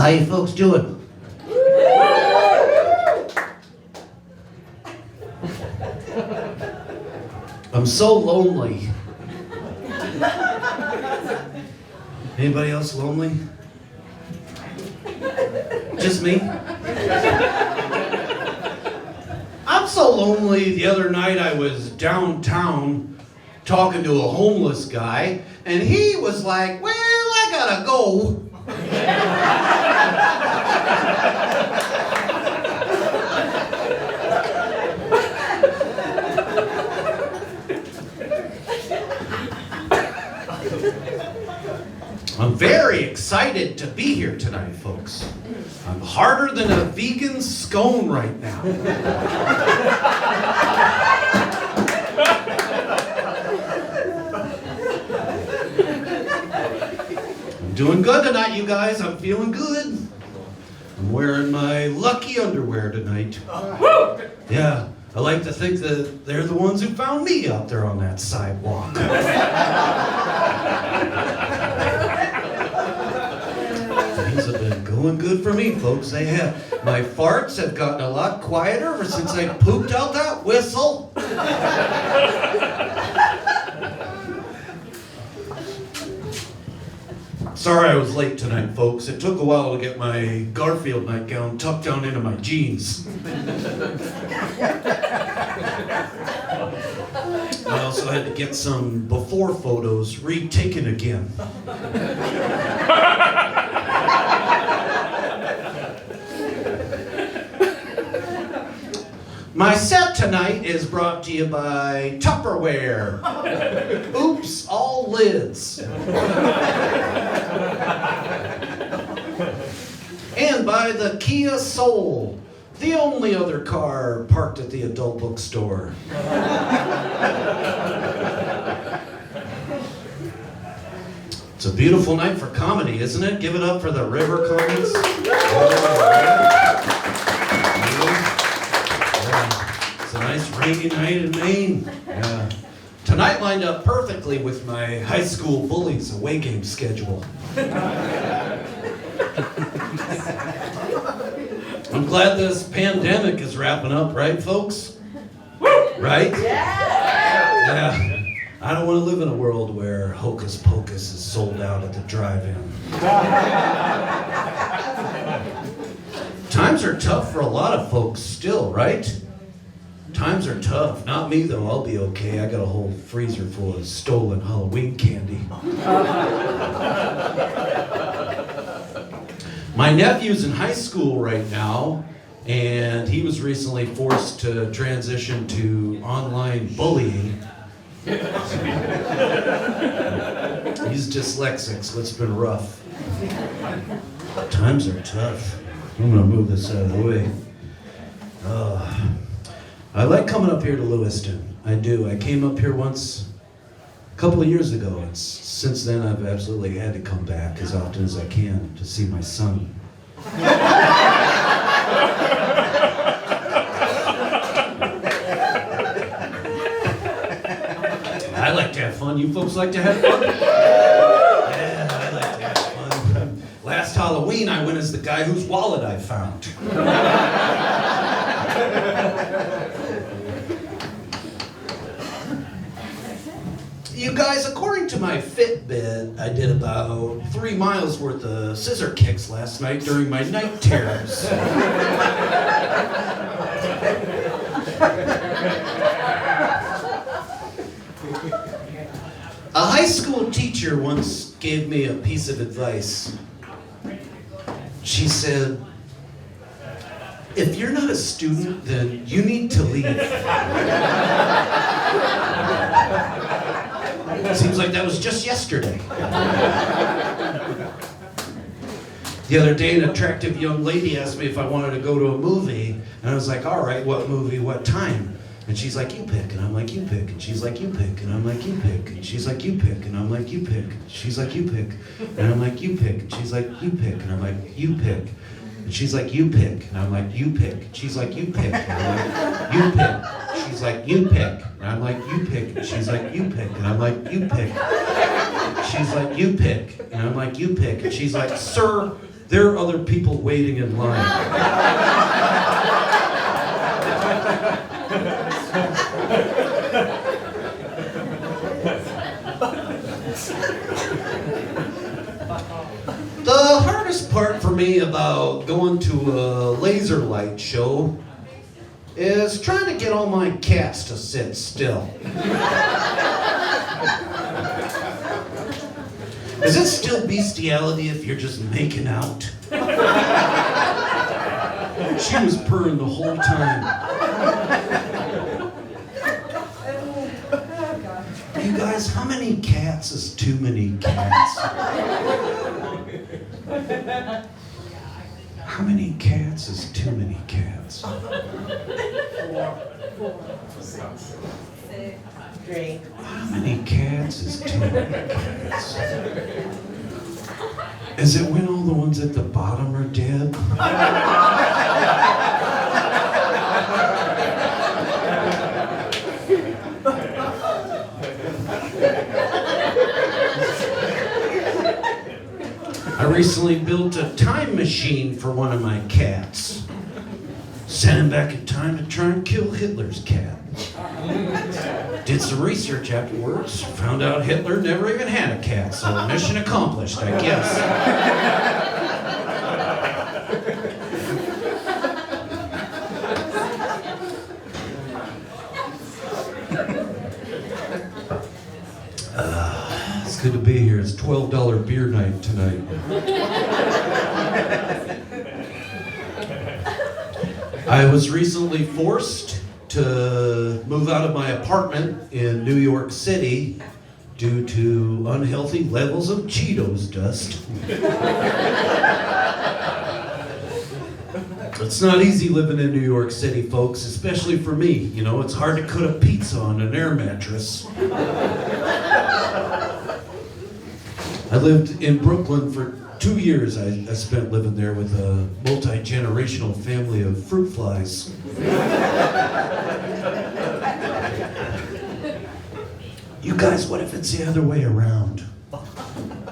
How you folks doing? I'm so lonely. Anybody else lonely? Just me? I'm so lonely. The other night I was downtown talking to a homeless guy, and he was like, well, I gotta go. I'm very excited to be here tonight, folks. I'm harder than a vegan scone right now. I'm doing good tonight, you guys. I'm feeling good. I'm wearing my lucky underwear tonight. Yeah, I like to think that they're the ones who found me out there on that sidewalk. Things have been going good for me, folks. They have. My farts have gotten a lot quieter ever since I pooped out that whistle. Sorry I was late tonight, folks. It took a while to get my Garfield nightgown tucked down into my jeans. I also had to get some before photos retaken again. My set tonight is brought to you by Tupperware. Oops, all lids. And by the Kia Soul, the only other car parked at the adult bookstore. It's a beautiful night for comedy, isn't it? Give it up for the River Comics. It's a nice rainy night in Maine. Yeah. Tonight lined up perfectly with my high school bullies away game schedule. I'm glad this pandemic is wrapping up, right, folks? Right? Yeah. I don't want to live in a world where Hocus Pocus is sold out at the drive-in. Times are tough for a lot of folks still, right? Times are tough. Not me, though. I'll be okay. I got a whole freezer full of stolen Halloween candy. My nephew's in high school right now, and he was recently forced to transition to online bullying. He's dyslexic, so it's been rough. Times are tough. I'm gonna move this out of the way. I like coming up here to Lewiston. I do. I came up here once a couple of years ago. Since then, I've absolutely had to come back as often as I can to see my son. I like to have fun. You folks like to have fun? Yeah, I like to have fun. Last Halloween, I went as the guy whose wallet I found. You guys, according to my Fitbit, I did about 3 miles worth of scissor kicks last night during my night terrors. A high school teacher once gave me a piece of advice. She said, if you're not a student, then you need to leave. Seems like that was just yesterday. The other day, an attractive young lady asked me if I wanted to go to a movie, and I was like, all right, what movie, what time? And she's like, you pick, and I'm like, you pick, and she's like, you pick, and I'm like, you pick, and she's like, you pick, and I'm like, you pick, she's like, you pick, and I'm like, you pick, and she's like, you pick, and I'm like, you pick, and she's like, you pick, and I'm like, you pick, she's like, you pick, and I'm like, you pick, she's like, you pick, and I'm like, you pick, and she's like, you pick, and I'm like, you pick, she's like, you pick, and I'm like, you pick, and she's like, sir, There are other people waiting in line. The hardest part for me about going to a laser light show is trying to get all my cats to sit still. Is it still bestiality if you're just making out? She was purring the whole time. You guys, how many cats is too many cats? How many cats is too many cats? 4, 6, 3. How many cats is too many cats? Is it when all the ones at the bottom are dead? I recently built a time machine for one of my cats. Sent him back in time to try and kill Hitler's cat. Did some research afterwards. Found out Hitler never even had a cat, so mission accomplished, I guess. It's good to be here. It's $12 beer night tonight. I was recently forced to move out of my apartment in New York City due to unhealthy levels of Cheetos dust. It's not easy living in New York City, folks, especially for me. You know, it's hard to cut a pizza on an air mattress. I lived in Brooklyn for 2 years. I spent living there with a multi-generational family of fruit flies. You guys, what if it's the other way around?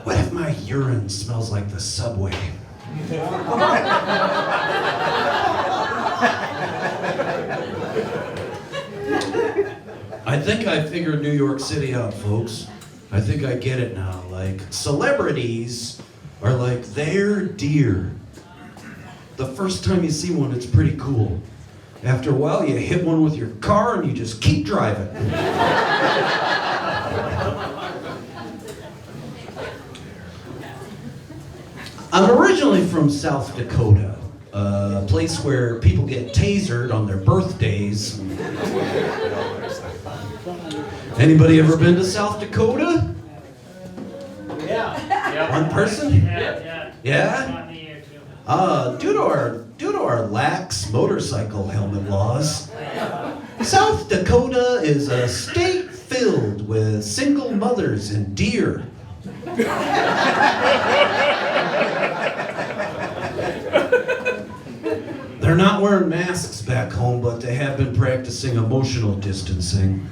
What if my urine smells like the subway? I think I figured New York City out, folks. I think I get it now. Like, celebrities are like their deer. The first time you see one, it's pretty cool. After a while, you hit one with your car and you just keep driving. I'm originally from South Dakota, a place where people get tasered on their birthdays. Anybody ever been to South Dakota? Yeah. One person? Yeah. Yeah? Due to our lax motorcycle helmet laws, South Dakota is a state filled with single mothers and deer. They're not wearing masks back home, but they have been practicing emotional distancing.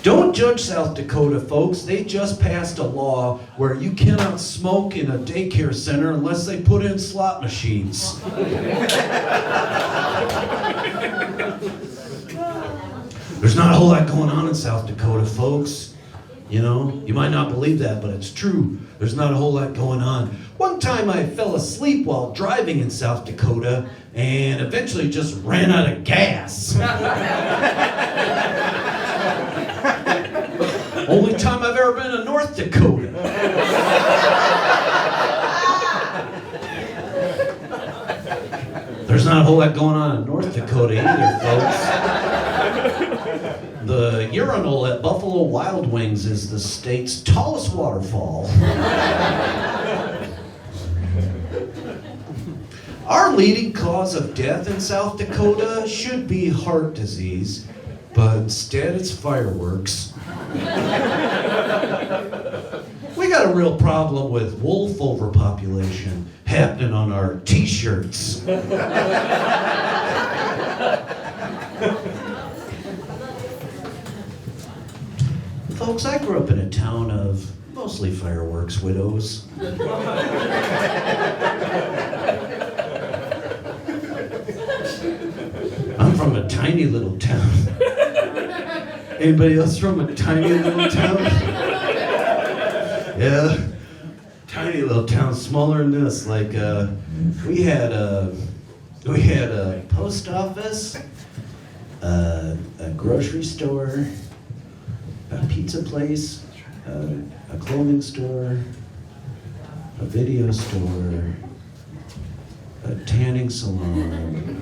Don't judge South Dakota, folks. They just passed a law where you cannot smoke in a daycare center unless they put in slot machines. There's not a whole lot going on in South Dakota, folks. You know, you might not believe that, but it's true. There's not a whole lot going on. One time I fell asleep while driving in South Dakota and eventually just ran out of gas. Only time I've ever been to North Dakota. There's not a whole lot going on in North Dakota either, folks. The urinal at Buffalo Wild Wings is the state's tallest waterfall. Our leading cause of death in South Dakota should be heart disease, but instead it's fireworks. We got a real problem with wolf overpopulation happening on our t-shirts. Folks, I grew up in a town of Mostly fireworks, widows. I'm from a tiny little town. Anybody else from a tiny little town? Yeah, tiny little town, smaller than this. Like we had a post office, a grocery store, a pizza place, a clothing store, a video store, a tanning salon,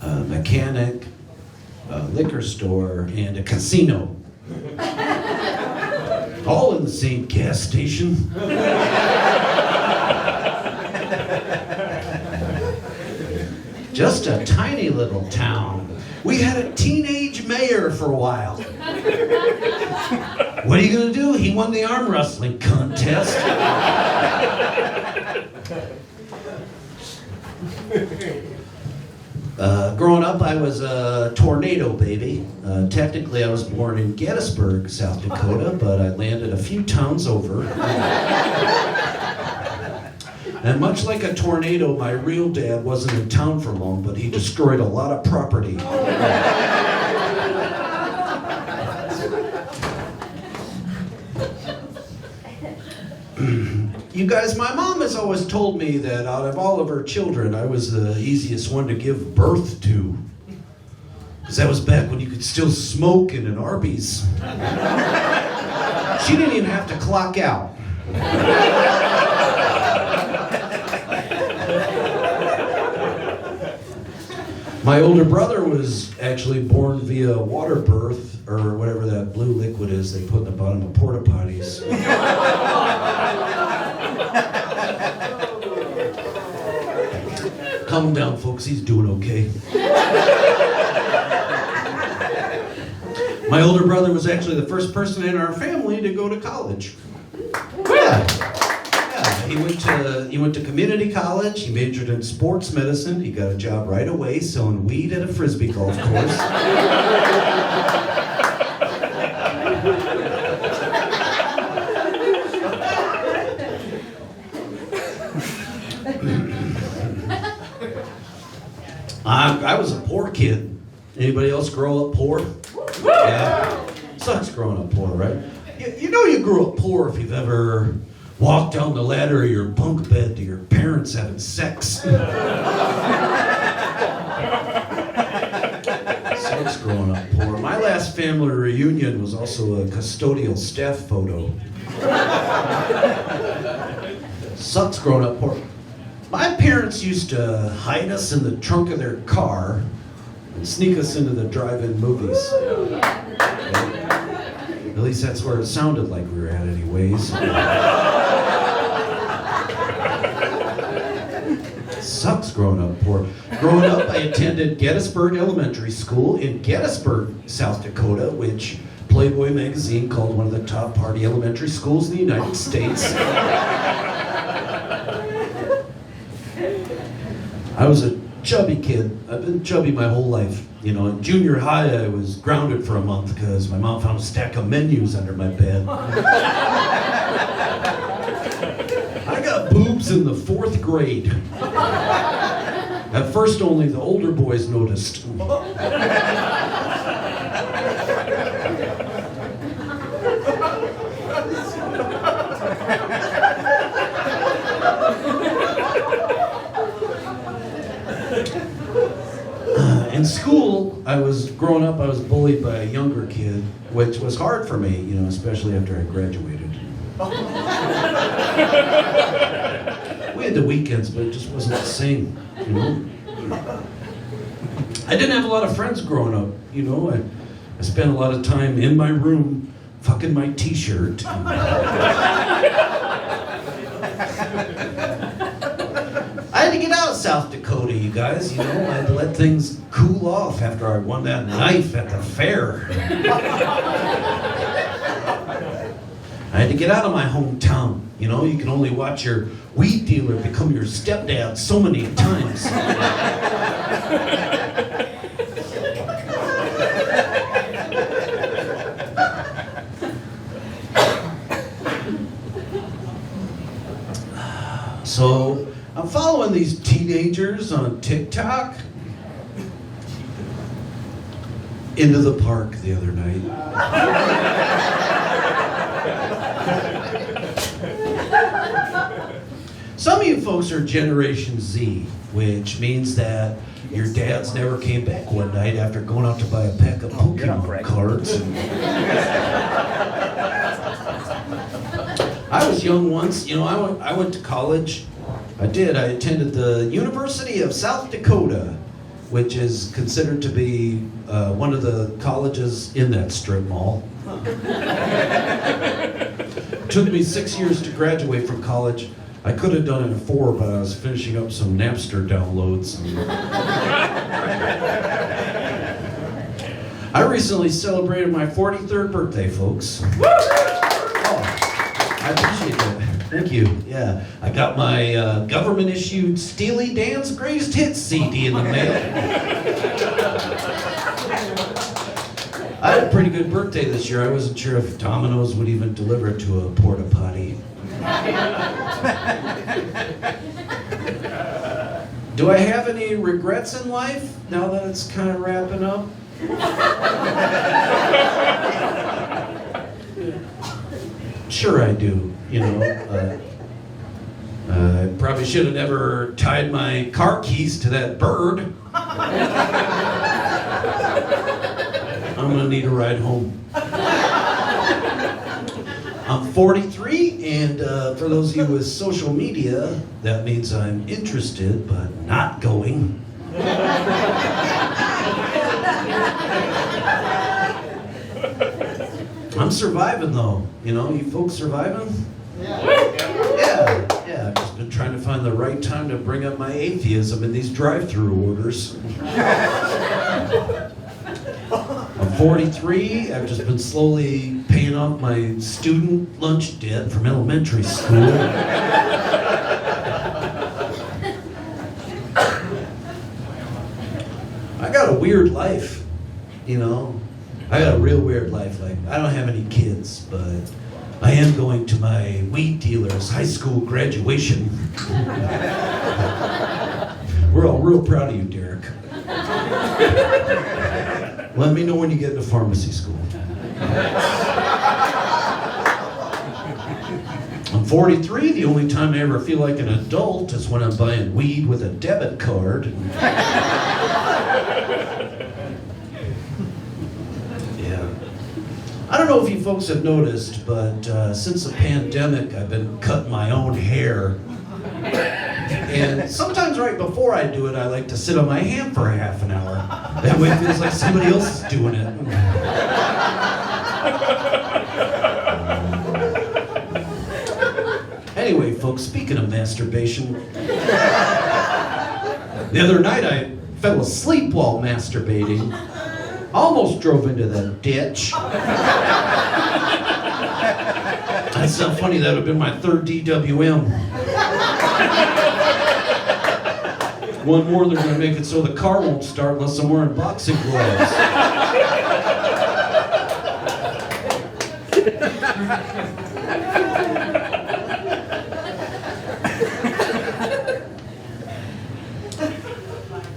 a mechanic, a liquor store, and a casino. All in the same gas station. Just a tiny little town. We had a teenage mayor for a while. What are you gonna do? He won the arm wrestling contest. Growing up, I was a tornado baby. Technically, I was born in Gettysburg, South Dakota, but I landed a few towns over. And much like a tornado, my real dad wasn't in town for long, but he destroyed a lot of property. You guys, my mom has always told me that out of all of her children, I was the easiest one to give birth to. Because that was back when you could still smoke in an Arby's. She didn't even have to clock out. My older brother was actually born via water birth, or whatever that blue liquid is they put in the bottom of porta potties. Calm down, folks, he's doing okay. My older brother was actually the first person in our family to go to college. Yeah. He went to community college. He majored in sports medicine. He got a job right away selling weed at a frisbee golf course. I was a poor kid. Anybody else grow up poor? Yeah. Sucks growing up poor, right? You know you grew up poor if you've ever walk down the ladder of your bunk bed to your parents having sex. Sucks growing up poor. My last family reunion was also a custodial staff photo. Sucks growing up poor. My parents used to hide us in the trunk of their car and sneak us into the drive-in movies. At least that's where it sounded like we were at anyways. Sucks growing up poor. Growing up, I attended Gettysburg Elementary School in Gettysburg, South Dakota, which Playboy magazine called one of the top party elementary schools in the United States. I was a chubby kid. I've been chubby my whole life. You know, in junior high, I was grounded for a month because my mom found a stack of menus under my bed. I got boobs in the 4th grade. At first, only the older boys noticed. In school, growing up, I was bullied by a younger kid, which was hard for me, you know, especially after I graduated. We had the weekends, but it just wasn't the same, you know. I didn't have a lot of friends growing up, you know. I spent a lot of time in my room fucking my t-shirt. I had to get out of South Dakota, you guys, you know. I had to let things cool off after I won that knife at the fair. I had to get out of my hometown. You know, you can only watch your weed dealer become your stepdad so many times. So I'm following these teenagers on TikTok into the park the other night. Some of you folks are Generation Z, which means that your dads never came back one night after going out to buy a pack of Pokemon cards. I was young once, I went to college. I attended the University of South Dakota, which is considered to be one of the colleges in that strip mall. It took me 6 years to graduate from college. I could have done it in 4, but I was finishing up some Napster downloads. I recently celebrated my 43rd birthday, folks. Oh, I appreciate that. Thank you. Yeah, I got my government-issued Steely Dan's Greatest Hits CD in the mail. I had a pretty good birthday this year. I wasn't sure if Domino's would even deliver it to a porta potty. Do I have any regrets in life now that it's kind of wrapping up? Sure I do, I probably should have never tied my car keys to that bird. I'm gonna need a ride home. I'm 43, and for those of you with social media, that means I'm interested but not going. I'm surviving though, you folks surviving? Yeah, I've just been trying to find the right time to bring up my atheism in these drive-through orders. I'm 43, I've just been slowly paying off my student lunch debt from elementary school. I got a weird life, I got a real weird life. Like, I don't have any kids, but I am going to my weed dealer's high school graduation. We're all real proud of you, Derek. Let me know when you get into pharmacy school. I'm 43. The only time I ever feel like an adult is when I'm buying weed with a debit card. I don't know if you folks have noticed, but since the pandemic, I've been cutting my own hair. And sometimes right before I do it, I like to sit on my hand for a half an hour. That way it feels like somebody else is doing it. Anyway, folks, speaking of masturbation, the other night I fell asleep while masturbating. Almost drove into the ditch. That's not funny, that would have been my 3rd DWM. One more, they're gonna make it so the car won't start unless I'm wearing boxing gloves.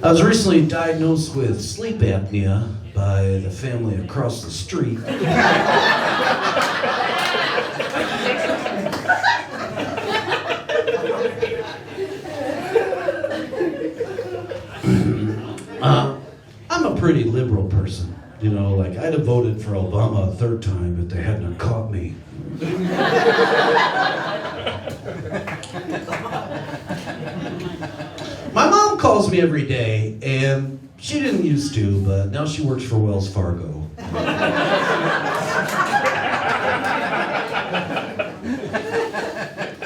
I was recently diagnosed with sleep apnea by the family across the street. I'm a pretty liberal person, like I'd have voted for Obama a 3rd time if they hadn't caught me. My mom calls me every day, and she didn't used to, but now she works for Wells Fargo.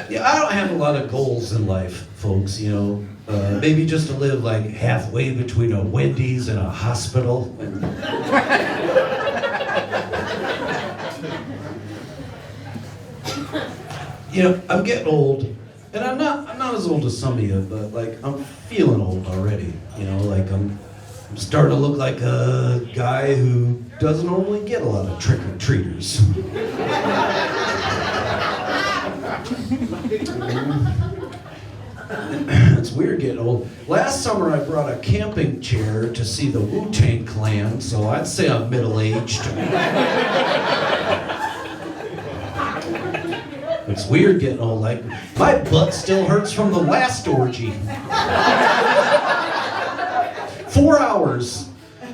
Yeah, I don't have a lot of goals in life, folks, maybe just to live like halfway between a Wendy's and a hospital. I'm getting old, and I'm not as old as some of you, but like I'm feeling old already. Like I'm starting to look like a guy who doesn't normally get a lot of trick-or-treaters. It's weird getting old. Last summer I brought a camping chair to see the Wu-Tang Clan, so I'd say I'm middle-aged. It's weird getting old. Like, my butt still hurts from the last orgy. 4 hours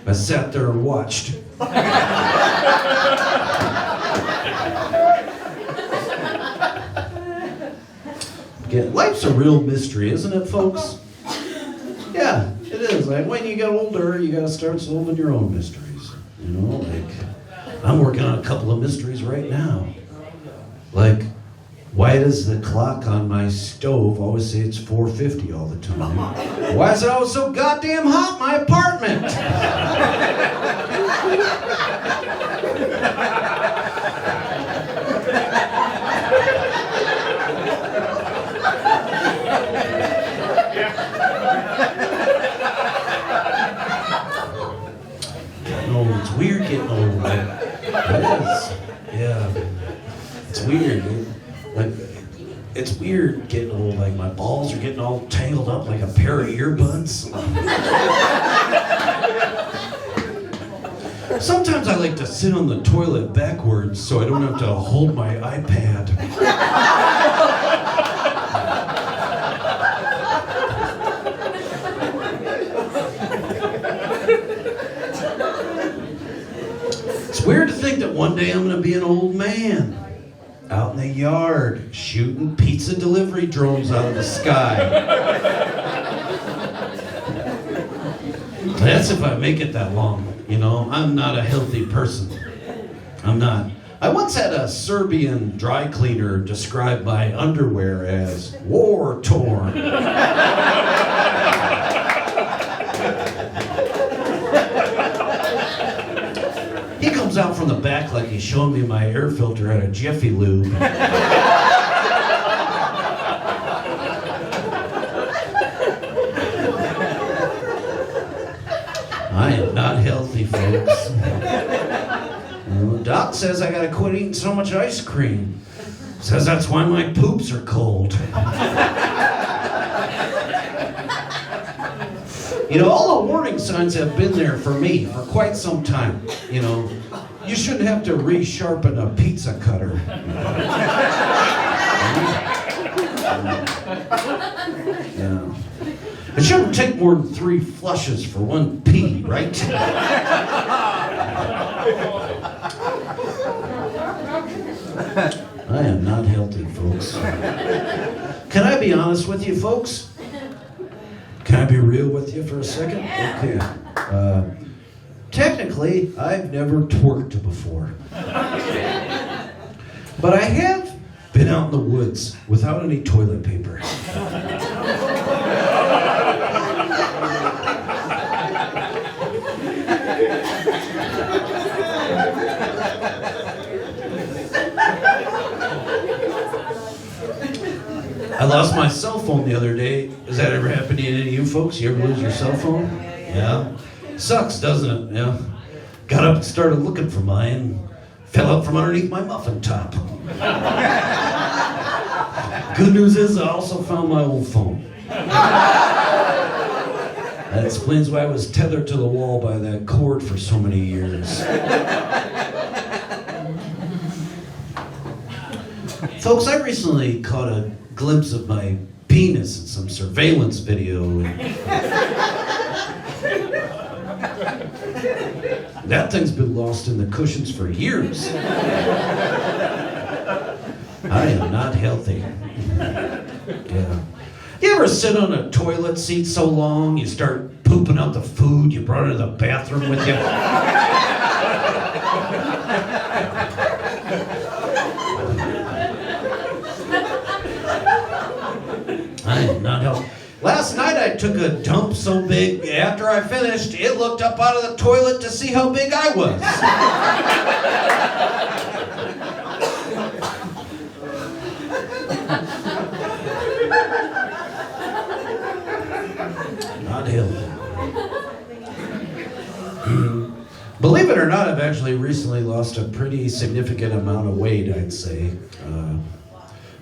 I sat there and watched. Life's a real mystery, isn't it, folks? Yeah, it is. Like, when you get older, you gotta start solving your own mysteries. You know, like, I'm working on a couple of mysteries right now. Like, why does the clock on my stove always say it's 4:50 all the time? Why is it always so goddamn hot in my apartment? No, it's weird getting old. Like, it is. Yeah. It's weird, dude. Like, it's weird getting old. Like, my balls are getting all tangled up like a pair of earbuds. Sometimes I like to sit on the toilet backwards so I don't have to hold my iPad. It's weird to think that one day I'm going to be an old man. Out in the yard, shooting pizza delivery drones out of the sky. That's if I make it that long, you know. I'm not a healthy person. I'm not. I once had a Serbian dry cleaner describe my underwear as war-torn. He comes out from the back like he's showing me my air filter at a Jiffy Lube. I am not healthy, folks. Doc says I gotta quit eating so much ice cream. Says that's why my poops are cold. You know, all the warning signs have been there for me for quite some time. You know, you shouldn't have to resharpen a pizza cutter. Yeah. It shouldn't take more than 3 flushes for one pee, right? I am not healthy, folks. Can I be honest with you, folks? Can I be real with you for a second? Okay. Technically, I've never twerked before. But I have been out in the woods without any toilet paper. I lost my cell phone the other day. Has that ever happened to any of you folks? You ever lose your cell phone? Yeah. Sucks, doesn't it? Yeah. Got up and started looking for mine. Fell out from underneath my muffin top. Good news is I also found my old phone. That explains why I was tethered to the wall by that cord for so many years. Folks, I recently caught a glimpse of my penis in some surveillance video. That thing's been lost in the cushions for years. I am not healthy. Yeah. You ever sit on a toilet seat so long you start pooping out the food you brought into the bathroom with you? I am not healthy. Last night I took a dump so big, after I finished, it looked up out of the toilet to see how big I was. Not healthy. Believe it or not, I've actually recently lost a pretty significant amount of weight, I'd say,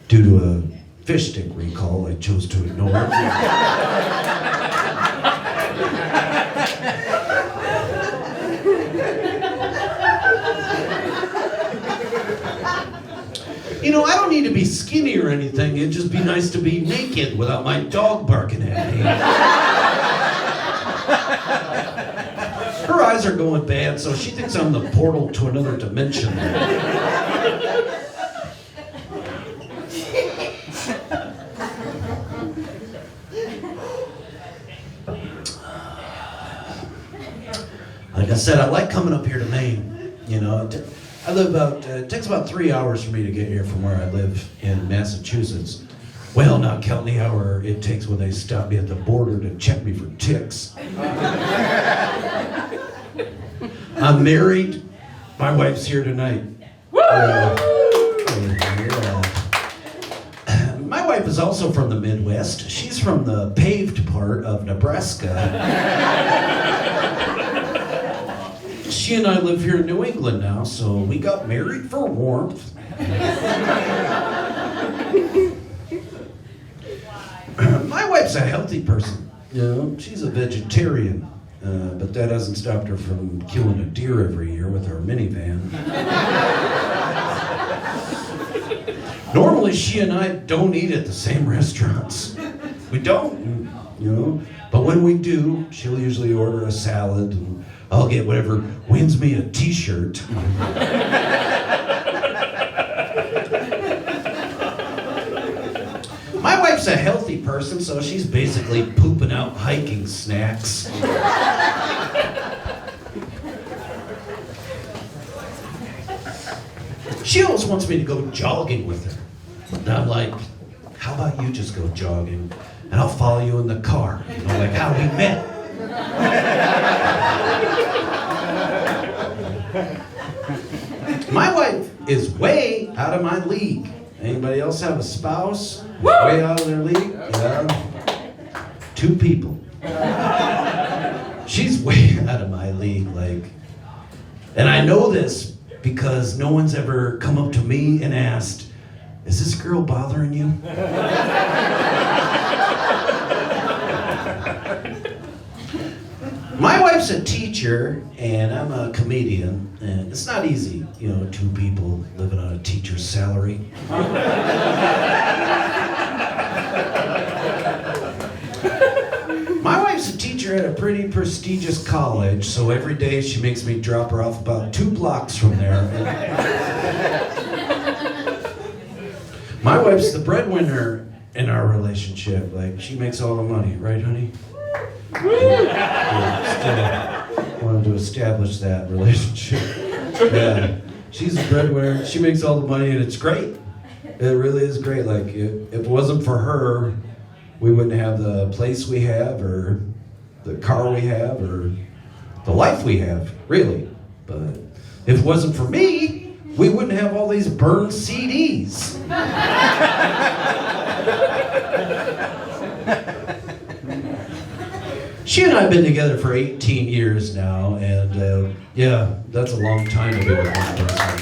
due to a fish stick recall I chose to ignore. You know, I don't need to be skinny or anything. It'd just be nice to be naked without my dog barking at me. Her eyes are going bad, so she thinks I'm the portal to another dimension. Like I said, I like coming up here to Maine. You know, I live it takes about 3 hours for me to get here from where I live in Massachusetts. Well, not counting the hour it takes when they stop me at the border to check me for ticks. I'm married. My wife's here tonight. My wife is also from the Midwest. She's from the paved part of Nebraska. She and I live here in New England now, so we got married for warmth. My wife's a healthy person. You know, she's a vegetarian, but that hasn't stopped her from killing a deer every year with our minivan. Normally, she and I don't eat at the same restaurants. We don't, you know. But when we do, she'll usually order a salad, and I'll get whatever wins me a t-shirt. My wife's a healthy person, so she's basically pooping out hiking snacks. She always wants me to go jogging with her. And I'm like, how about you just go jogging, and I'll follow you in the car. You know, like how we met. My wife is way out of my league. Anybody else have a spouse way out of their league? Yeah. 2 people. She's way out of my league, like. And I know this because no one's ever come up to me and asked, "Is this girl bothering you?" My wife's a teacher, and I'm a comedian, and it's not easy, you know, 2 people living on a teacher's salary. My wife's a teacher at a pretty prestigious college, so every day she makes me drop her off about 2 blocks from there. My wife's the breadwinner in our relationship. Like, she makes all the money, right, honey? Yeah, still wanted to establish that relationship. Yeah, she's a breadwinner. She makes all the money, and it's great. It really is great. Like, if it wasn't for her, we wouldn't have the place we have, or the car we have, or the life we have, really. But if it wasn't for me, we wouldn't have all these burned CDs. She and I have been together for 18 years now, and yeah, that's a long time to be with one person.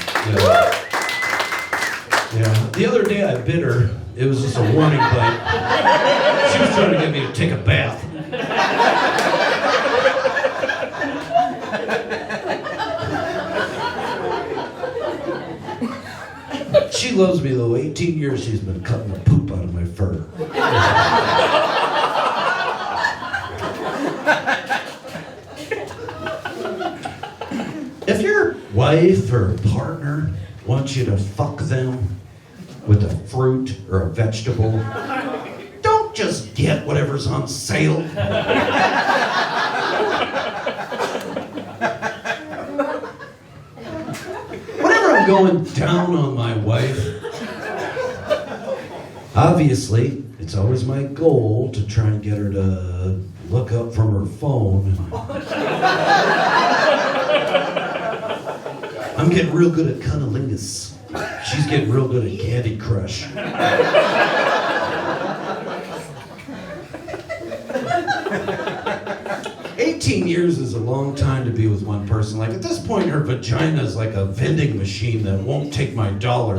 Yeah. The other day I bit her. It was just a warning bite. She was trying to get me to take a bath. She loves me though. 18 years she's been cutting the poop out of my fur. If your wife or partner wants you to fuck them with a fruit or a vegetable, don't just get whatever's on sale. Whenever I'm going down on my wife, obviously, it's always my goal to try and get her to look up from her phone. I'm getting real good at cunnilingus. She's getting real good at Candy Crush. 18 years is a long time to be with one person. Like, at this point, her vagina is like a vending machine that won't take my dollar.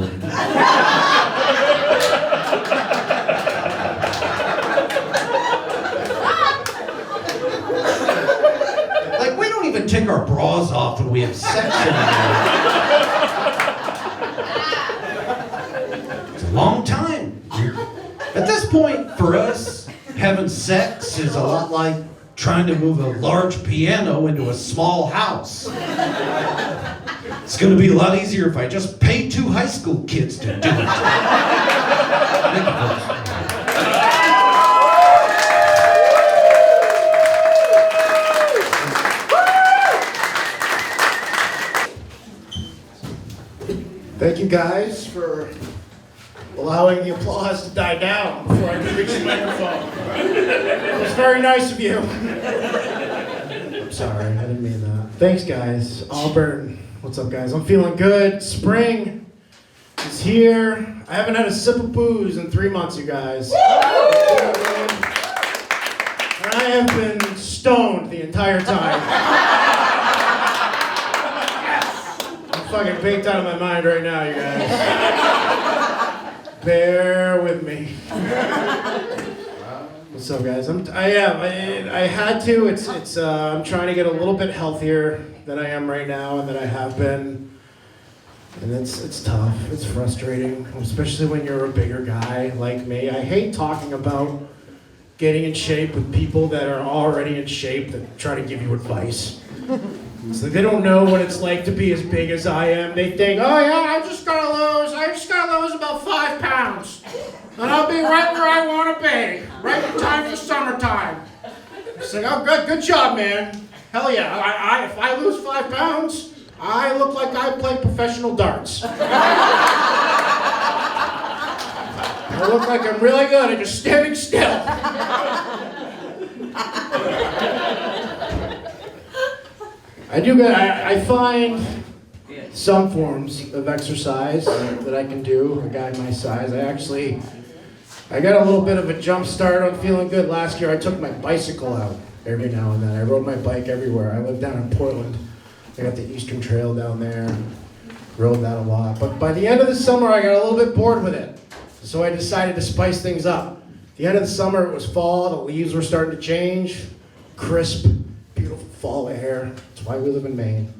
It's a long time. At this point, for us, having sex is a lot like trying to move a large piano into a small house. It's going to be a lot easier if I just pay 2 high school kids to do it. Thank you guys for allowing the applause to die down before I could reach the microphone. It was very nice of you. I'm sorry, I didn't mean that. Thanks guys. Auburn, what's up guys? I'm feeling good. Spring is here. I haven't had a sip of booze in 3 months, you guys. And I have been stoned the entire time. Fucking baked out of my mind right now, you guys. Bear with me. What's up, guys? I had to. I'm trying to get a little bit healthier than I am right now, and that I have been. And it's tough. It's frustrating, especially when you're a bigger guy like me. I hate talking about getting in shape with people that are already in shape that try to give you advice. It's like they don't know what it's like to be as big as I am. They think, oh yeah, I just gotta lose about 5 pounds. And I'll be right where I wanna be. Right in time for summertime. It's like, oh good job, man. Hell yeah, if I lose 5 pounds, I look like I play professional darts. I look like I'm really good at just standing still. I find some forms of exercise that I can do, a guy my size. I got a little bit of a jump start on feeling good. Last year I took my bicycle out every now and then. I rode my bike everywhere. I live down in Portland. I got the Eastern Trail down there. Rode that a lot. But by the end of the summer I got a little bit bored with it. So I decided to spice things up. At the end of the summer it was fall, the leaves were starting to change. Crisp, beautiful fall air. That's why we live in Maine.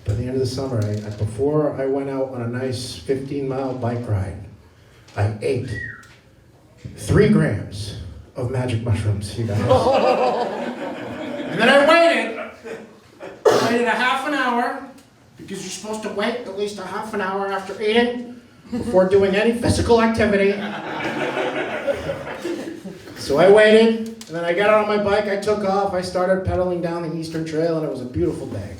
By the end of the summer, before I went out on a nice 15-mile bike ride, I ate 3 grams of magic mushrooms, you guys. And then I waited a half an hour, because you're supposed to wait at least a half an hour after eating before doing any physical activity. So I waited. And then I got on my bike, I took off, I started pedaling down the Eastern Trail, and it was a beautiful day.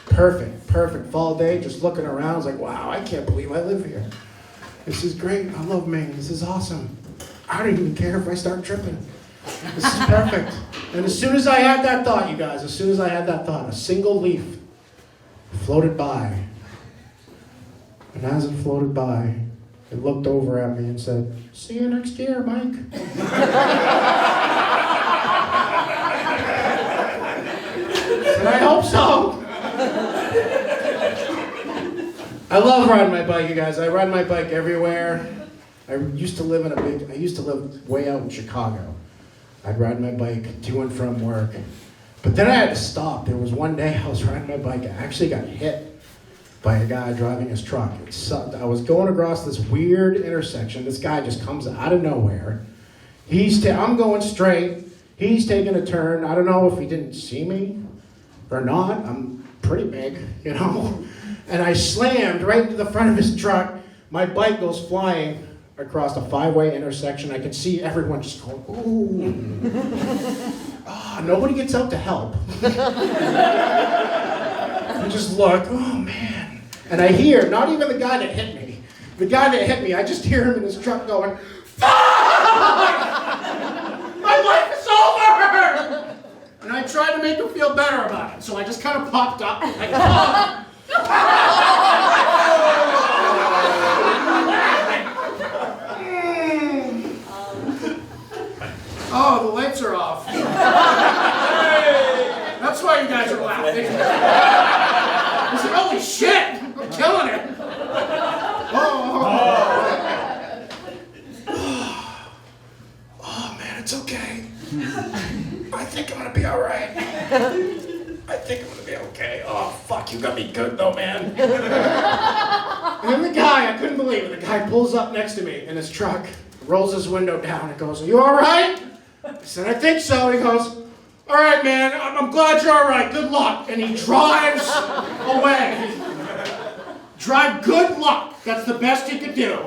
Perfect fall day, just looking around, I was like, wow, I can't believe I live here. This is great, I love Maine, this is awesome. I don't even care if I start tripping. This is perfect. And as soon as I had that thought, you guys, a single leaf floated by. And as it floated by, it looked over at me and said, see you next year, Mike. And I hope so. I love riding my bike, you guys. I ride my bike everywhere. I used to live way out in Chicago. I'd ride my bike to and from work. But then I had to stop. There was one day I was riding my bike. I actually got hit by a guy driving his truck. It sucked. I was going across this weird intersection. This guy just comes out of nowhere. I'm going straight. He's taking a turn. I don't know if he didn't see me or not. I'm pretty big, you know. And I slammed right into the front of his truck. My bike goes flying across a 5-way intersection. I could see everyone just going, ooh. Nobody gets out to help. I just look, oh man. And I hear, not even the guy that hit me. The guy that hit me, I just hear him in his truck going, fuck! My life is over! And I tried to make him feel better about it. So I just kind of popped up. Like, oh, the lights are off. That's why you guys are laughing. I said, holy shit, I'm killing it. Oh man, it's okay. I think I'm gonna be all right. I think I'm gonna be okay. Oh fuck. fuck, you got me good though, man. And then the guy, I couldn't believe it, the guy pulls up next to me in his truck, rolls his window down and goes, are you all right? I said, I think so. He goes, all right, man, I'm glad you're all right, good luck. And he drives away. Drive, good luck. That's the best he could do.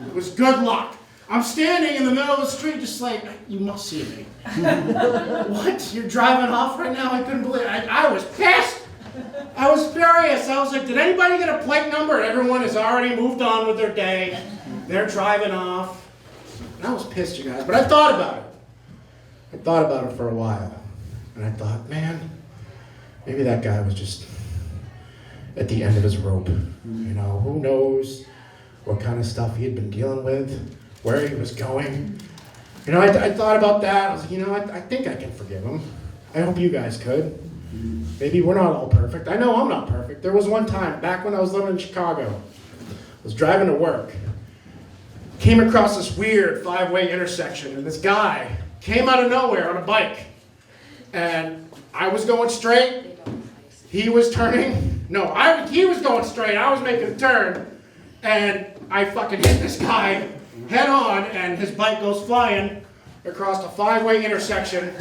It was good luck. I'm standing in the middle of the street just like, you must see me. What? You're driving off right now? I couldn't believe it. I was pissed. I was furious. I was like, did anybody get a plate number? Everyone has already moved on with their day. They're driving off. And I was pissed, you guys. But I thought about it. I thought about it for a while. And I thought, man, maybe that guy was just at the end of his rope. You know, who knows what kind of stuff he had been dealing with, where he was going. You know, I thought about that. I was like, you know, I think I can forgive him. I hope you guys could. Maybe we're not all perfect. I know I'm not perfect. There was one time, back when I was living in Chicago, I was driving to work, came across this weird 5-way intersection, and this guy came out of nowhere on a bike. And I was going straight, he was turning. No, he was going straight, I was making a turn, and I fucking hit this guy head on, and his bike goes flying across a 5-way intersection,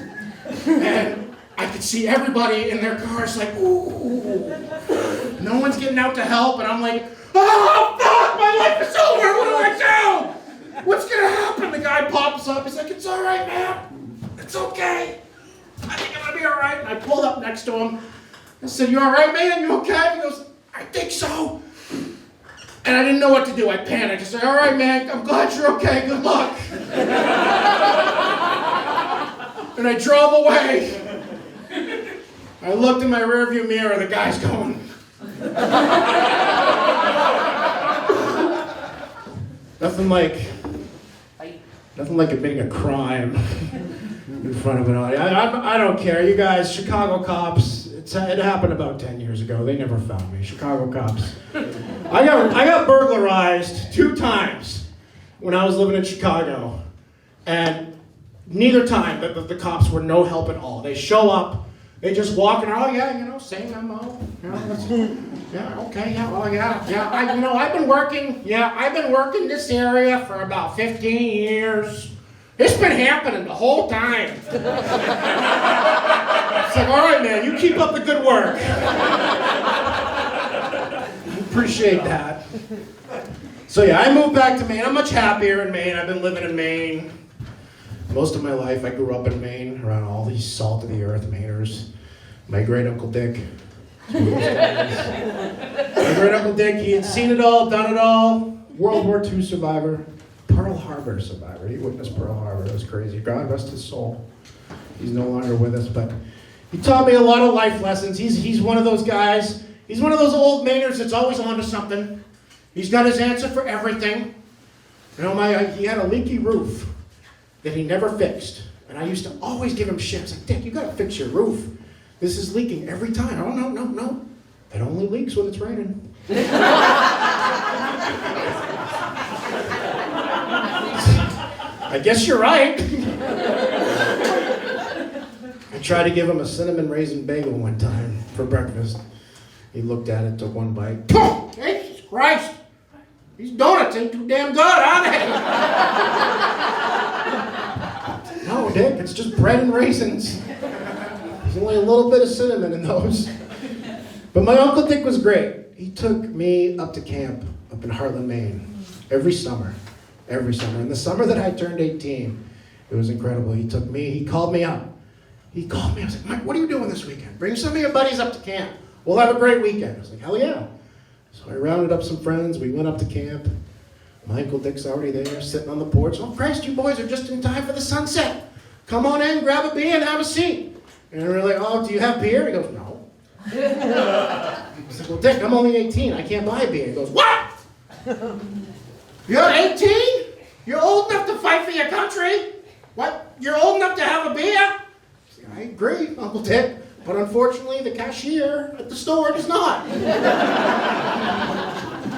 and I could see everybody in their cars like, ooh. No one's getting out to help, and I'm like, oh, fuck, my life is over, what do I do? What's gonna happen? The guy pops up, he's like, it's all right, man, it's okay. I think I'm gonna be all right. And I pulled up next to him. I said, you all right, man? You okay? He goes, I think so. And I didn't know what to do. I panicked. I said, all right, man, I'm glad you're okay. Good luck. And I drove away. I looked in my rearview mirror. The guy's going. Nothing like admitting a crime in front of an audience. I don't care. You guys, Chicago cops, it happened about 10 years ago. They never found me. Chicago cops. I got burglarized 2 times when I was living in Chicago. And neither time the cops were no help at all. They show up, they just walk in, oh yeah, you know, same MO. You know, yeah, okay, yeah, well, yeah. I've been working this area for about 15 years. It's been happening the whole time. It's like, all right, man, you keep up the good work. Appreciate that. So yeah, I moved back to Maine. I'm much happier in Maine. I've been living in Maine most of my life. I grew up in Maine, around all these salt-of-the-earth Mainers. My great-uncle Dick. My great-uncle Dick, he had seen it all, done it all. World War II survivor. Pearl Harbor survivor. He witnessed Pearl Harbor. It was crazy. God rest his soul. He's no longer with us, but he taught me a lot of life lessons. He's one of those guys. He's one of those old Mainers that's always onto something. He's got his answer for everything. You know, he had a leaky roof that he never fixed. And I used to always give him shit. I was like, Dick, you gotta fix your roof. This is leaking every time. Oh, no. It only leaks when it's raining. I guess you're right. I tried to give him a cinnamon raisin bagel one time for breakfast. He looked at it, took one bite. Jesus Christ! These donuts ain't too damn good, are they? No, Dick, it's just bread and raisins. There's only a little bit of cinnamon in those. But my Uncle Dick was great. He took me up to camp up in Heartland, Maine, every summer. And the summer that I turned 18, it was incredible. He took me, he called me up. I was like, Mike, what are you doing this weekend? Bring some of your buddies up to camp. We'll have a great weekend. I was like, hell yeah. So I rounded up some friends. We went up to camp. My Uncle Dick's already there, sitting on the porch. Oh, Christ, you boys are just in time for the sunset. Come on in, grab a beer, and have a seat. And we're like, oh, do you have beer? He goes, no. I said, well, Dick, I'm only 18. I can't buy a beer. He goes, what? You're 18? You're old enough to fight for your country? What? You're old enough to have a beer? I agree, Uncle Dick, but unfortunately the cashier at the store does not. He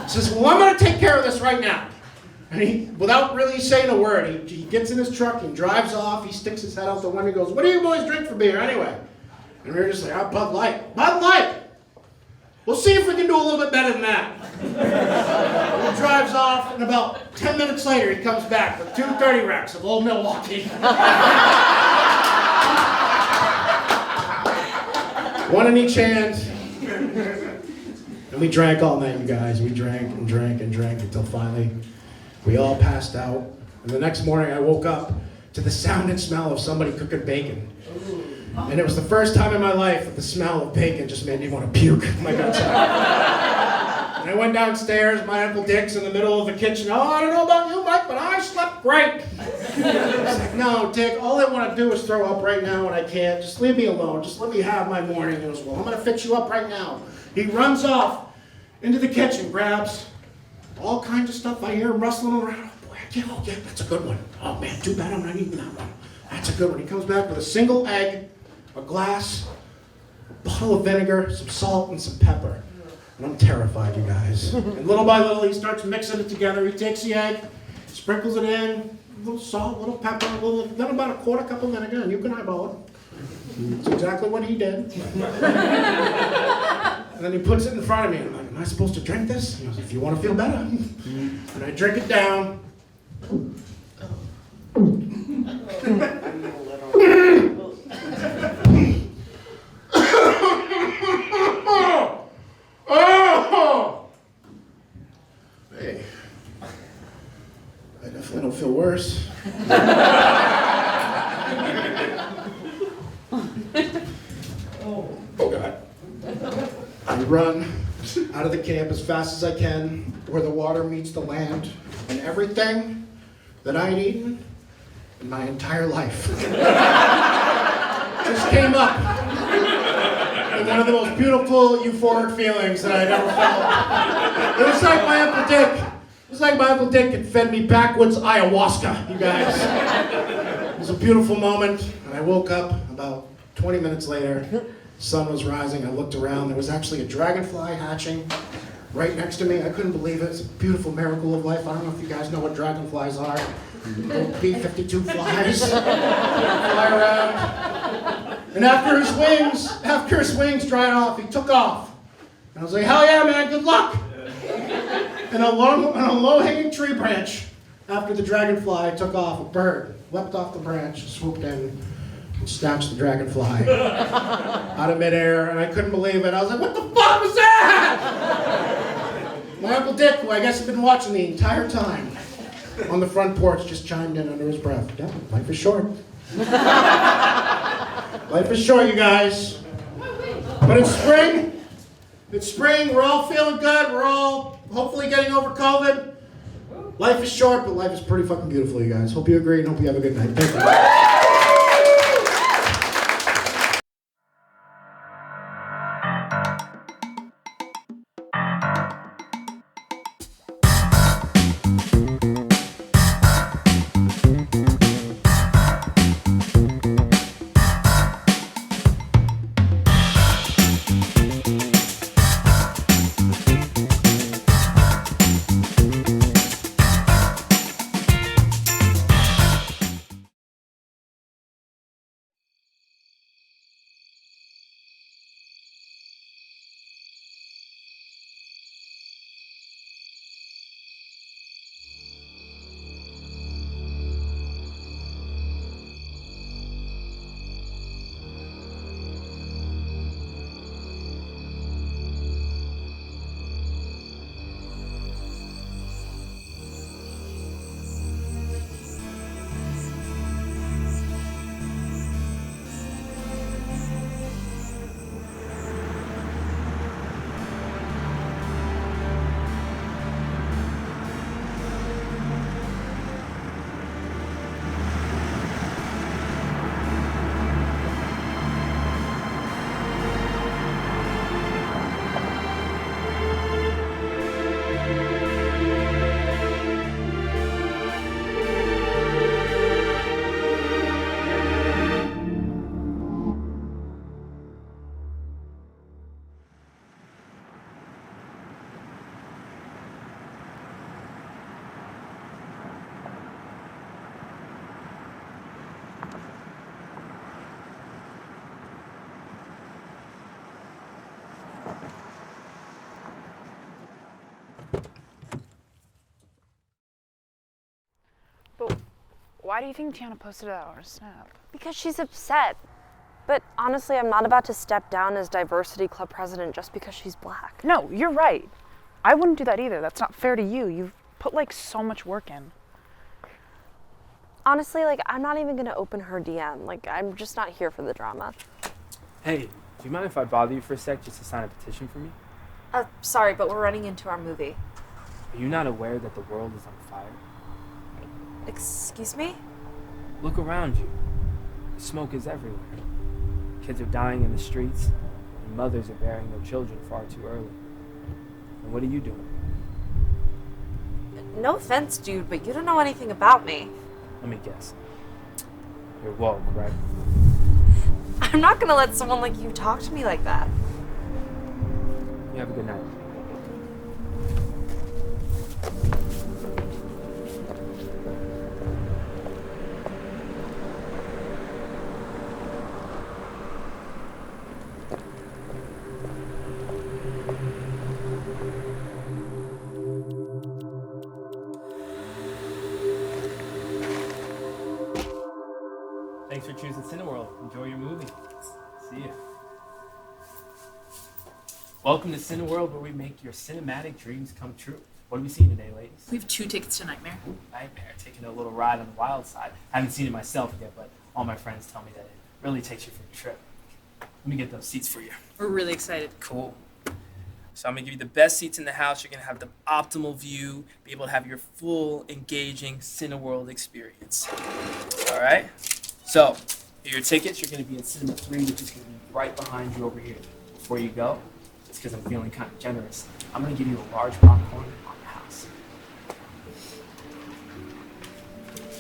says, well, I'm going to take care of this right now. And he, without really saying a word, he gets in his truck and drives off. He sticks his head out the window and goes, what do you boys drink for beer anyway? And we were just like, oh, Bud Light. Bud Light! We'll see if we can do a little bit better than that. He drives off, and about 10 minutes later, he comes back with 230 racks of Old Milwaukee. One in each hand. And we drank all night, you guys. We drank and drank and drank until finally we all passed out. And the next morning, I woke up to the sound and smell of somebody cooking bacon. And it was the first time in my life that the smell of bacon just made me want to puke. My guts out. And I went downstairs, my Uncle Dick's in the middle of the kitchen. Oh, I don't know about you, Mike, but I slept great. It's like, no, Dick, all I want to do is throw up right now, and I can't. Just leave me alone. Just let me have my morning. He goes, well, I'm going to fix you up right now. He runs off into the kitchen, grabs all kinds of stuff. I hear him rustling around. Oh, boy, oh, yeah, that's a good one. Oh, man, too bad I'm not eating that one. That's a good one. He comes back with a single egg, a glass, a bottle of vinegar, some salt, and some pepper. And I'm terrified, you guys. And little by little, he starts mixing it together. He takes the egg, sprinkles it in, a little salt, a little pepper, then about a quarter cup of vinegar, and you can eyeball it. That's exactly what he did. And then he puts it in front of me. And I'm like, am I supposed to drink this? He goes, if you want to feel better. And I drink it down. Oh! Hey, I definitely don't feel worse. Oh God. I run out of the camp as fast as I can, where the water meets the land, and everything that I'd eaten in my entire life just came up. And one of the most beautiful euphoric feelings that I'd ever felt. It was like my Uncle Dick. It was like my Uncle Dick had fed me backwoods ayahuasca, you guys. It was a beautiful moment, and I woke up about 20 minutes later. The sun was rising. I looked around. There was actually a dragonfly hatching right next to me. I couldn't believe it. It's a beautiful miracle of life. I don't know if you guys know what dragonflies are. Little B-52 flies fly around. And after his wings dried off, he took off. And I was like, hell yeah, man, good luck. And on a low-hanging tree branch, after the dragonfly took off, a bird leapt off the branch, swooped in, and snatched the dragonfly out of midair, and I couldn't believe it. I was like, what the fuck was that? My Uncle Dick, who I guess had been watching the entire time, on the front porch, just chimed in under his breath. Yeah, life is short. Life is short, you guys. But it's spring. It's spring. We're all feeling good. We're all hopefully getting over COVID. Life is short, but life is pretty fucking beautiful, you guys. Hope you agree and hope you have a good night. Thank you. why do you think Tiana posted that on her Snap? Because she's upset. But honestly, I'm not about to step down as diversity club president just because she's black. No, you're right. I wouldn't do that either. That's not fair to you. You've put like so much work in. Honestly, like, I'm not even gonna open her DM. Like, I'm just not here for the drama. Hey, do you mind if I bother you for a sec just to sign a petition for me? Sorry, but we're running into our movie. Are you not aware that the world is on fire? Excuse me? Look around you. The smoke is everywhere. Kids are dying in the streets, and mothers are burying their children far too early. And what are you doing? No offense, dude, but you don't know anything about me. Let me guess. You're woke, right? I'm not gonna let someone like you talk to me like that. You have a good night. Thanks for choosing Cineworld. Enjoy your movie. See ya. Welcome to Cineworld, where we make your cinematic dreams come true. What are we seeing today, ladies? We have 2 tickets to Nightmare. Nightmare, taking a little ride on the wild side. I haven't seen it myself yet, but all my friends tell me that it really takes you for a trip. Let me get those seats for you. We're really excited. Cool. So I'm gonna give you the best seats in the house. You're gonna have the optimal view, be able to have your full, engaging Cineworld experience. All right? So, for your tickets, you're gonna be in Cinema 3, which is gonna be right behind you over here. Before you go, just because I'm feeling kind of generous, I'm gonna give you a large popcorn on the house.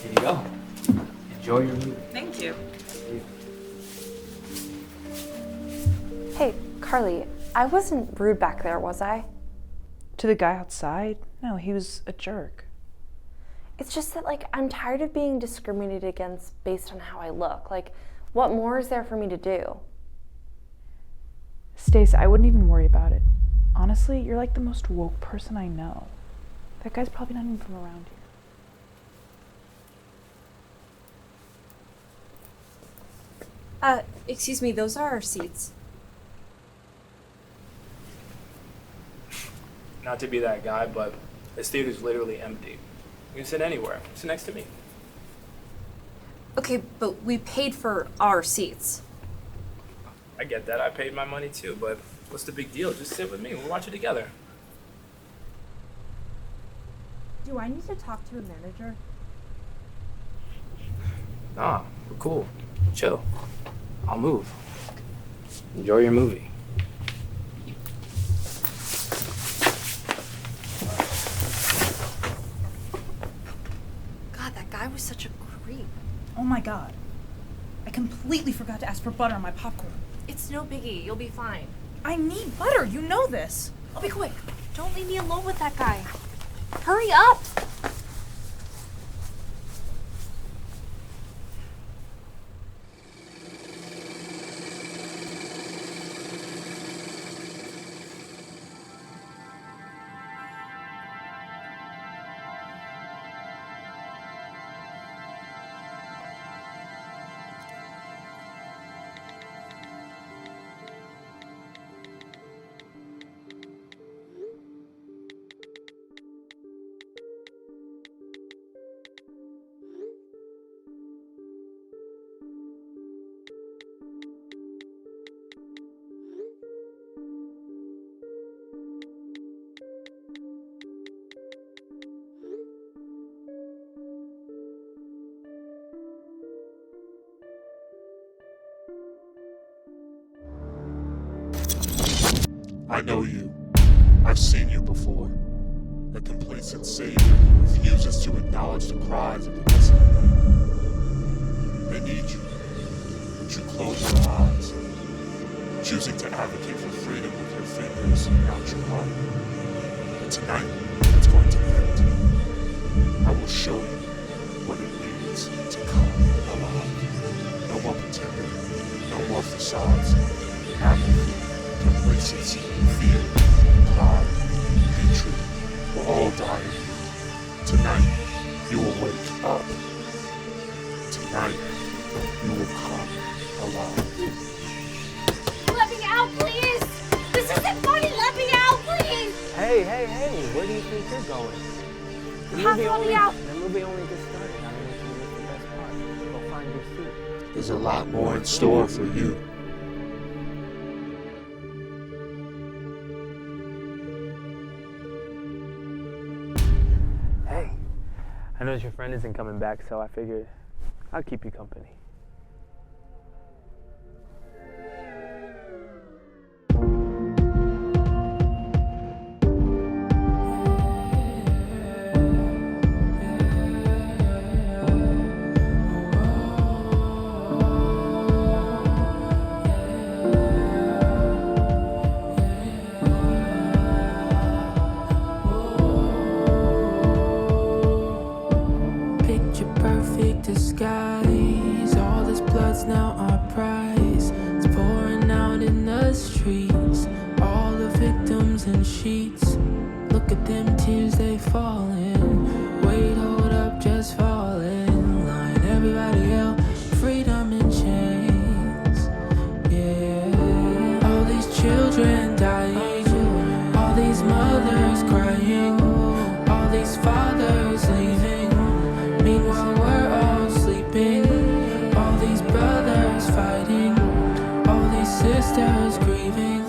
Here you go. Enjoy your movie. Thank you. Hey, Carly, I wasn't rude back there, was I? To the guy outside? No, he was a jerk. It's just that, like, I'm tired of being discriminated against based on how I look. Like, what more is there for me to do? Stace, I wouldn't even worry about it. Honestly, you're like the most woke person I know. That guy's probably not even from around here. Excuse me, those are our seats. Not to be that guy, but this theater's literally empty. You can sit anywhere. Sit next to me. Okay, but we paid for our seats. I get that. I paid my money too, but what's the big deal? Just sit with me. We'll watch it together. Do I need to talk to a manager? Nah, we're cool. Chill. I'll move. Enjoy your movie. God, that guy was such a creep. Oh my god. I completely forgot to ask for butter on my popcorn. It's no biggie. You'll be fine. I need butter. You know this. I'll be quick. Don't leave me alone with that guy. Hurry up! I know you. I've seen you before. A complacent savior who refuses to acknowledge the cries of the innocent. They need you, but you close your eyes, choosing to advocate for freedom with your fingers, not your heart. But tonight, it's going to end. I will show you what it means to come alive. No more pretending, no more facades. Apathy, complacency, fear, pride, hatred, we're all dying. Tonight, you will wake up. Tonight, you will come alive. Let me out, please! This isn't funny! Let me out, please! Hey, where do you think you're going? You have to let me out! The movie only just started. I'm going to make the best part. Go find your seat. There's a lot more in store for you. Hey, I know your friend isn't coming back, so I figured I'll keep you company. Picture perfect disguise. All this blood's now our prize. It's pouring out in the streets. All the victims in sheets. Look at them tears, they falling. Wait, hold up, just fall in line. Everybody yell, freedom in chains. Yeah. All these children dying. All these mothers crying. All these fathers leaving. Meanwhile, we're all sleeping. All these brothers fighting. All these sisters grieving.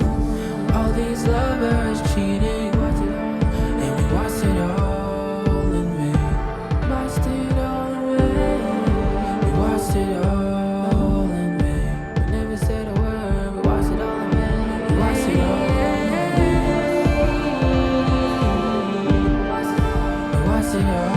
All these lovers cheating. And we watched it all in vain. Watched it all in vain. We watched it all in vain. We never said a word. We watched it all in vain. We watched it all in vain. We watched it all.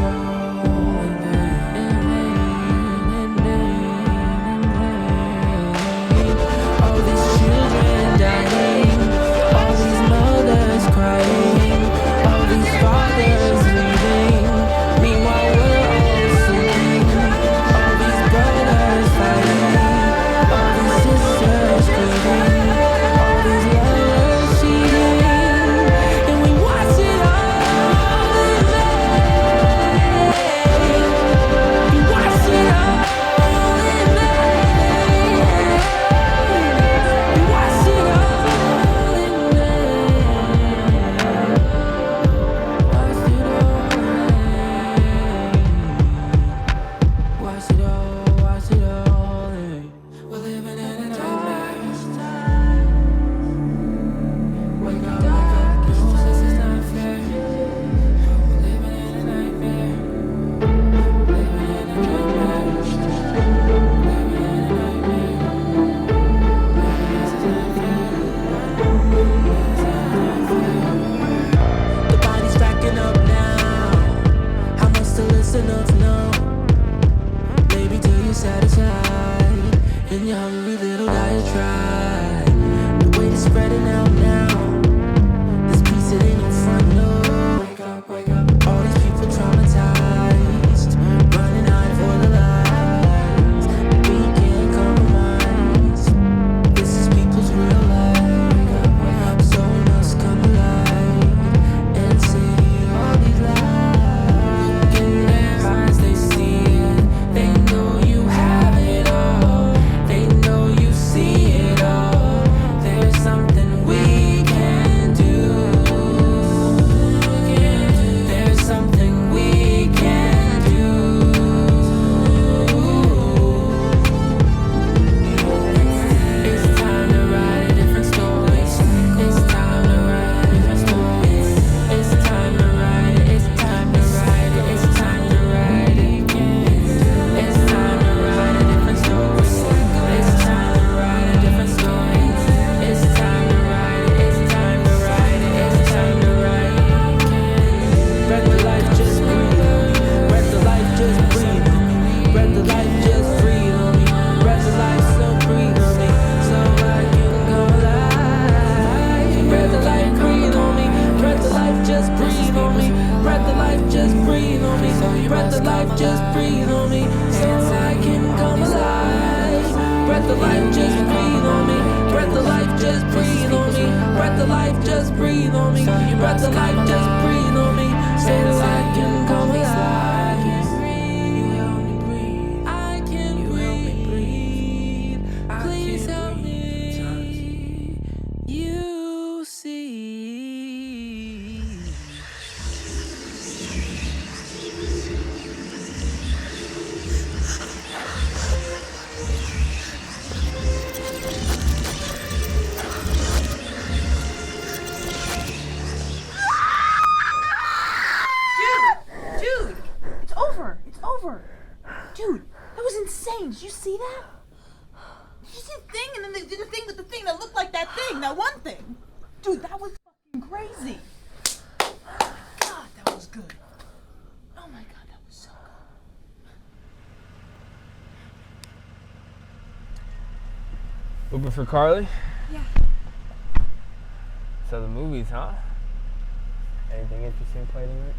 Say that I can come alive. You help me breathe. I can over. Dude, that was insane. Did you see that? Did you see the thing? And then they did a thing with the thing that looked like that thing, that one thing. Dude, that was fucking crazy. Oh my God, that was good. Oh my God, that was so good. Uber for Carly? Yeah. So the movies, huh? Anything interesting played tonight?